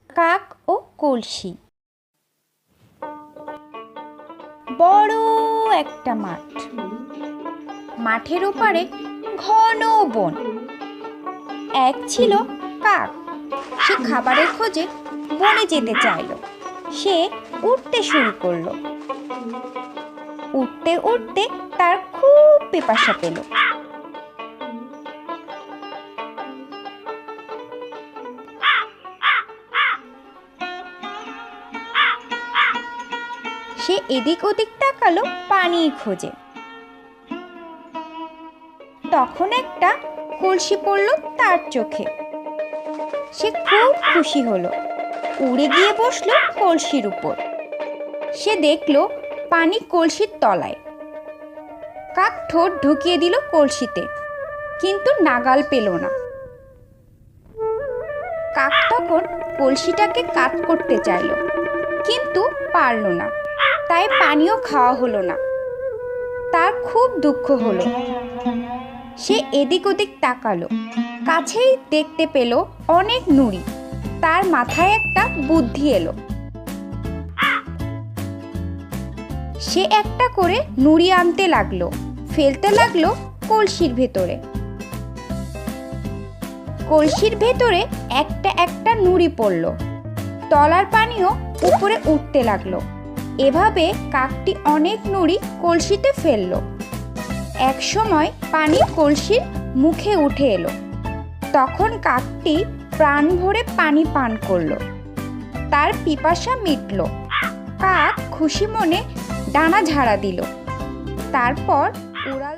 কাক ও কলসি। বড় একটা মাঠ, মাঠের ওপারে ঘন বন। এক ছিল কাক, সে খাবারের খোঁজে বনে যেতে চাইল। সে উঠতে শুরু করলো। উঠতে উঠতে তার খুব পিপাসা পেল। সে এদিক ওদিক তাকালো পানির খোঁজে। তখন একটা কলসি পড়ল তার চোখে। সে খুব খুশি হলো, উড়ে গিয়ে বসলো কলসির উপর। সে দেখলো পানি কলসির তলায়। কাক ঠোঁট ঢুকিয়ে দিল কলসিতে, কিন্তু নাগাল পেল না। কাক তখন কলসিটাকে কাত করতে চাইল, কিন্তু পারল না। তাই পানিও খাওয়া হলো না। তার খুব দুঃখ হলো। সে এদিক ওদিক তাকালো, কাছেই দেখতে পেল অনেক নুড়ি। তার মাথায় একটা বুদ্ধি এলো। সে একটা করে নুড়ি আনতে লাগলো, ফেলতে লাগলো কলসির ভেতরে। কলসির ভেতরে একটা একটা নুড়ি পড়ল। তলার পানিও উপরে উঠতে লাগলো। এভাবে কাকটি অনেক নুড়ি কলসিতে ফেললো। এক সময় পানি কলসির মুখে উঠে এলো। তখন কাকটি প্রাণ ভরে পানি পান করলো। তার পিপাসা মিটল। কাক খুশি মনে ডানা ঝাড়া দিল। তারপর উড়াল